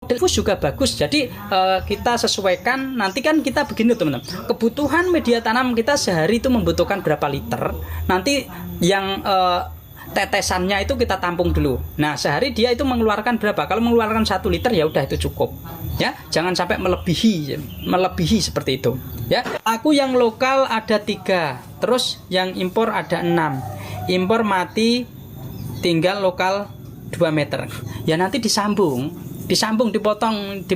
Infus juga bagus. Jadi kita sesuaikan. Nanti kan kita begini teman-teman, kebutuhan media tanam kita sehari itu membutuhkan berapa liter. Nanti yang tetesannya itu kita tampung dulu. Nah sehari dia itu mengeluarkan berapa. Kalau mengeluarkan 1 liter ya udah itu cukup ya, jangan sampai melebihi seperti itu ya. Aku yang lokal ada 3, terus yang impor ada 6. Impor mati, tinggal lokal 2 meter ya. Nanti disambung, dipotong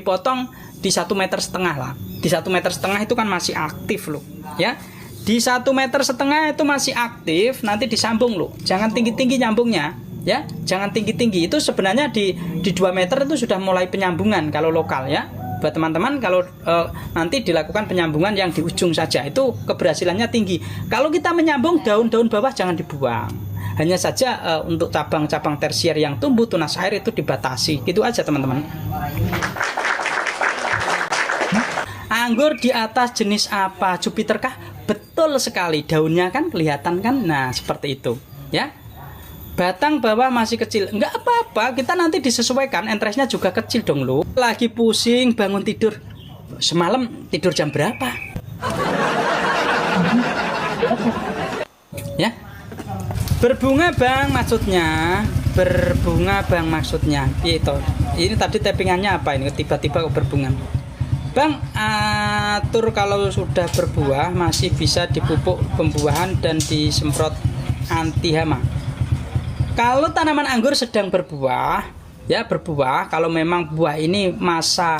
di 1,5 meter lah. Di 1,5 meter itu kan masih aktif loh ya. Di 1,5 meter itu masih aktif, nanti disambung loh. Jangan tinggi-tinggi nyambungnya ya, jangan tinggi-tinggi. Itu sebenarnya di 2 meter itu sudah mulai penyambungan kalau lokal ya. Buat teman-teman kalau nanti dilakukan penyambungan yang di ujung saja, itu keberhasilannya tinggi. Kalau kita menyambung daun-daun bawah jangan dibuang. Hanya saja untuk cabang-cabang tersier yang tumbuh tunas air itu dibatasi. Gitu aja teman-teman. Anggur di atas jenis apa? Jupiter kah? Betul sekali, daunnya kan kelihatan kan. Nah seperti itu ya. Batang bawah masih kecil, enggak apa-apa, kita nanti disesuaikan. Entresnya juga kecil dong lo. Lagi pusing bangun tidur, semalam tidur jam berapa ya? Berbunga bang maksudnya, berbunga bang maksudnya itu. Ini tadi tappingannya apa ini, tiba-tiba kok berbunga bang. Atur kalau sudah berbuah masih bisa dipupuk pembuahan dan disemprot anti hama. Kalau tanaman anggur sedang berbuah ya, berbuah, kalau memang buah ini masa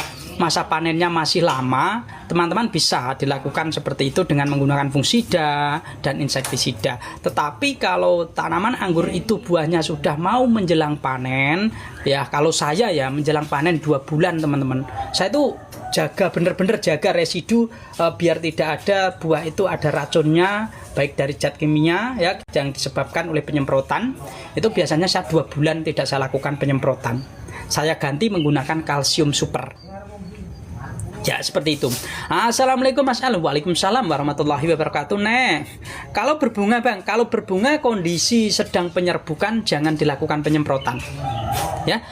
panennya masih lama, teman-teman bisa dilakukan seperti itu dengan menggunakan fungisida dan insektisida. Tetapi kalau tanaman anggur itu buahnya sudah mau menjelang panen ya, kalau saya ya menjelang panen 2 bulan teman-teman, saya itu jaga, bener-bener jaga residu biar tidak ada buah itu ada racunnya, baik dari zat kimia ya yang disebabkan oleh penyemprotan. Itu biasanya saya 2 bulan tidak saya lakukan penyemprotan, saya ganti menggunakan kalsium super ya, seperti itu. Assalamualaikum Mas Al. Waalaikumsalam warahmatullahi wabarakatuh. Kalau berbunga bang, kalau berbunga kondisi sedang penyerbukan jangan dilakukan penyemprotan ya.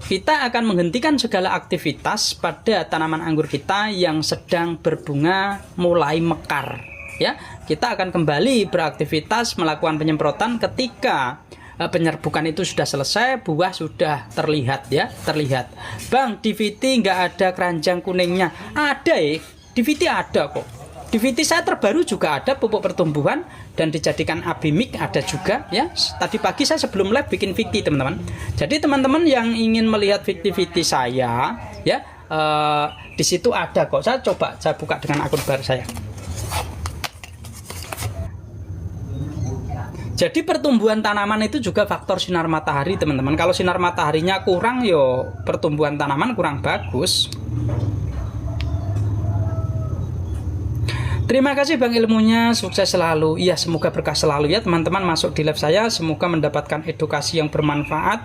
Kita akan menghentikan segala aktivitas pada tanaman anggur kita yang sedang berbunga mulai mekar ya. Kita akan kembali beraktivitas melakukan penyemprotan ketika penyerbukan itu sudah selesai, buah sudah terlihat ya, terlihat. Bang, di VT nggak ada keranjang kuningnya. Ada ya, di VT ada kok. Di VT saya terbaru juga ada pupuk pertumbuhan dan dijadikan abimik ada juga ya. Tadi pagi saya sebelum live bikin VT teman-teman. Jadi teman-teman yang ingin melihat VT saya ya, di situ ada kok. Saya coba saya buka dengan akun baru saya. Jadi pertumbuhan tanaman itu juga faktor sinar matahari teman-teman. Kalau sinar mataharinya kurang yo pertumbuhan tanaman kurang bagus. Terima kasih bang ilmunya, sukses selalu. Iya semoga berkah selalu ya teman-teman masuk di live saya. Semoga mendapatkan edukasi yang bermanfaat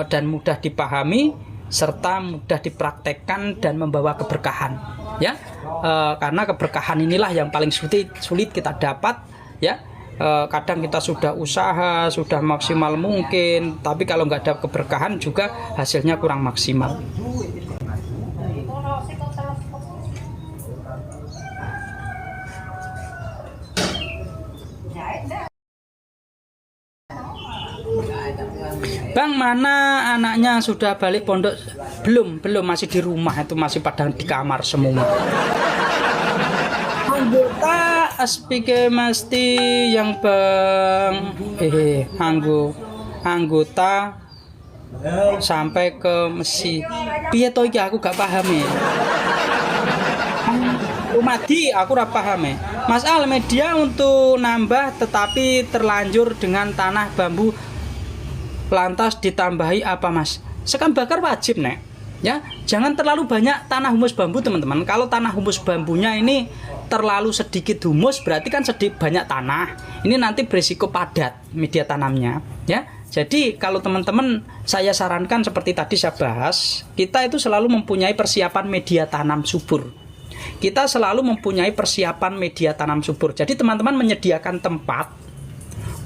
dan mudah dipahami serta mudah dipraktekkan dan membawa keberkahan ya. Karena keberkahan inilah yang paling sulit kita dapat ya. Kadang kita sudah usaha, sudah maksimal mungkin, tapi kalau nggak ada keberkahan juga hasilnya kurang maksimal. Bang, mana anaknya sudah balik pondok? Belum, masih di rumah, itu masih pada di kamar semua. Anggota SPK mesti yang bang anggota sampai ke Mesir. Piye to iki aku gak paham ya. Umadi aku ora paham ya. Mas Al, media untuk nambah tetapi terlanjur dengan tanah bambu lantas ditambahi apa mas? Sekam bakar wajib nek ya, jangan terlalu banyak tanah humus bambu teman-teman. Kalau tanah humus bambunya ini terlalu sedikit humus berarti kan sedikit banyak tanah, ini nanti berisiko padat media tanamnya ya. Jadi kalau teman-teman saya sarankan seperti tadi saya bahas, kita itu selalu mempunyai persiapan media tanam subur. Kita selalu mempunyai persiapan media tanam subur. Jadi teman-teman menyediakan tempat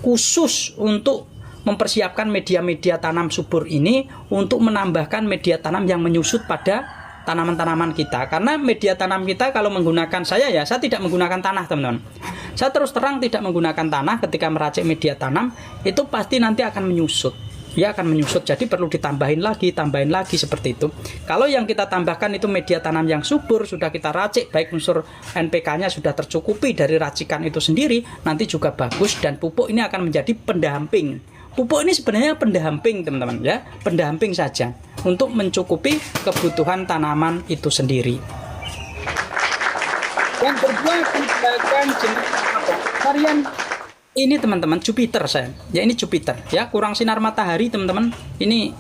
khusus untuk mempersiapkan media-media tanam subur ini untuk menambahkan media tanam yang menyusut pada tanaman-tanaman kita. Karena media tanam kita kalau menggunakan saya tidak menggunakan tanah, teman-teman. Saya terus terang tidak menggunakan tanah ketika meracik media tanam, itu pasti nanti akan menyusut. Dia akan menyusut, jadi perlu tambahin lagi seperti itu. Kalau yang kita tambahkan itu media tanam yang subur, sudah kita racik, baik unsur NPK-nya sudah tercukupi dari racikan itu sendiri, nanti juga bagus, dan pupuk ini akan menjadi pendamping. Pupuk ini sebenarnya pendamping, teman-teman, ya, pendamping saja untuk mencukupi kebutuhan tanaman itu sendiri. Yang kedua, tindakan jenis varian ini, teman-teman, Jupiter saya. Ya, ini Jupiter, ya, kurang sinar matahari, teman-teman. Ini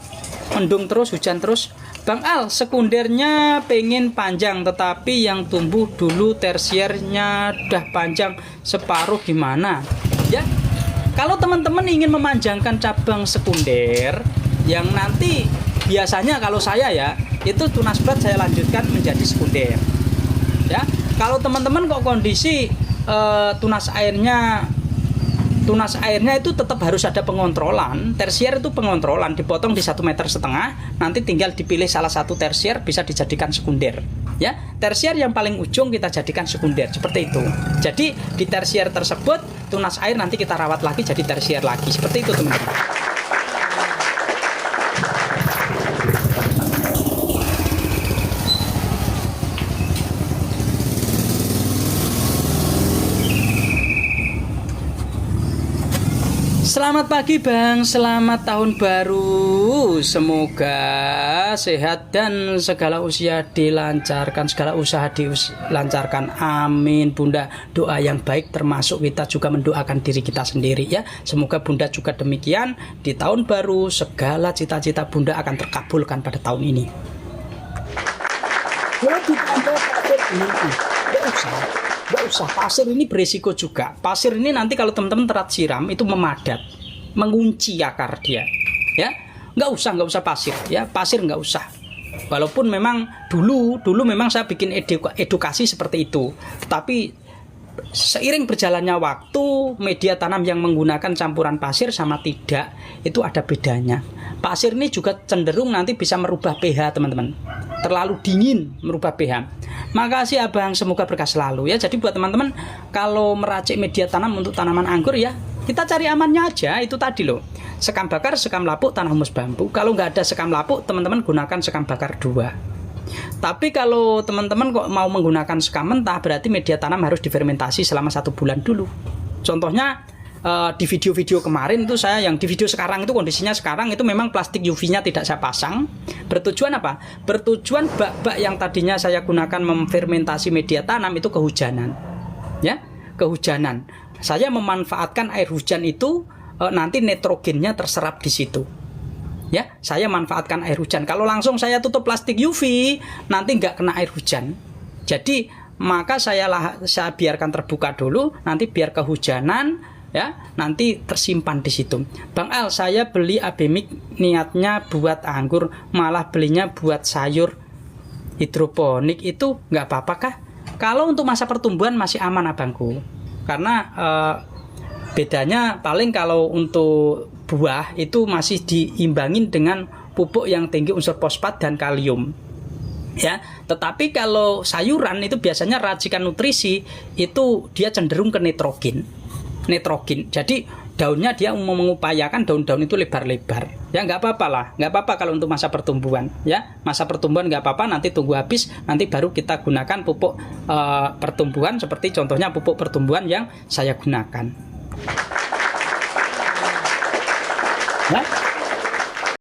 mendung terus, hujan terus. Bang Al, sekundernya pengen panjang, tetapi yang tumbuh dulu tersiernya udah panjang separuh, gimana? Ya, kalau teman-teman ingin memanjangkan cabang sekunder, yang nanti biasanya kalau saya ya, itu tunas berat saya lanjutkan menjadi sekunder. Ya, kalau teman-teman kok kondisi tunas airnya itu tetap harus ada pengontrolan. Tersier itu pengontrolan, dipotong di 1,5 meter, nanti tinggal dipilih salah satu tersier bisa dijadikan sekunder. Ya, tersier yang paling ujung kita jadikan sekunder, seperti itu. Jadi di tersier tersebut tunas air nanti kita rawat lagi jadi tersier lagi, seperti itu, teman-teman. Selamat pagi Bang, selamat tahun baru. Semoga sehat dan segala usia dilancarkan, segala usaha dilancarkan. Amin Bunda. Doa yang baik termasuk kita juga mendoakan diri kita sendiri ya. Semoga Bunda juga demikian. Di tahun baru segala cita-cita Bunda akan terkabulkan pada tahun ini. Gak usah, pasir ini berisiko juga. Pasir ini nanti kalau teman-teman terat siram itu memadat, mengunci akar dia. Ya, nggak usah pasir. Ya, pasir nggak usah. Walaupun memang dulu memang saya bikin edukasi seperti itu. Tetapi seiring berjalannya waktu, media tanam yang menggunakan campuran pasir sama tidak itu ada bedanya. Pasir ini juga cenderung nanti bisa merubah pH, teman-teman. Terlalu dingin merubah pH. Makasih Abang, semoga berkah selalu ya. Jadi buat teman-teman kalau meracik media tanam untuk tanaman anggur ya, kita cari amannya aja, itu tadi loh. Sekam bakar, sekam lapuk, tanah humus bambu. Kalau nggak ada sekam lapuk, teman-teman gunakan sekam bakar 2. Tapi kalau teman-teman kok mau menggunakan sekam mentah, berarti media tanam harus difermentasi selama 1 bulan dulu. Contohnya di video-video kemarin itu saya, yang di video sekarang itu kondisinya sekarang itu memang plastik UV-nya tidak saya pasang. Bertujuan apa? Bertujuan bak-bak yang tadinya saya gunakan memfermentasi media tanam itu kehujanan. Ya, kehujanan. Saya memanfaatkan air hujan itu nanti nitrogennya terserap di situ. Ya, saya manfaatkan air hujan. Kalau langsung saya tutup plastik UV, nanti nggak kena air hujan. Jadi maka saya biarkan terbuka dulu, nanti biar kehujanan ya, nanti tersimpan di situ. Bang Al, saya beli abemik niatnya buat anggur, malah belinya buat sayur hidroponik, itu nggak apa-apa kah? Kalau untuk masa pertumbuhan masih aman abangku, karena bedanya paling kalau untuk buah itu masih diimbangin dengan pupuk yang tinggi unsur fosfat dan kalium. Ya, tetapi kalau sayuran itu biasanya racikan nutrisi itu dia cenderung ke nitrogen. Jadi daunnya dia mengupayakan daun-daun itu lebar-lebar. Ya nggak apa-apa lah, nggak apa-apa kalau untuk masa pertumbuhan. Ya, masa pertumbuhan nggak apa-apa, nanti tunggu habis, nanti baru kita gunakan pupuk pertumbuhan seperti contohnya pupuk pertumbuhan yang saya gunakan. Ya.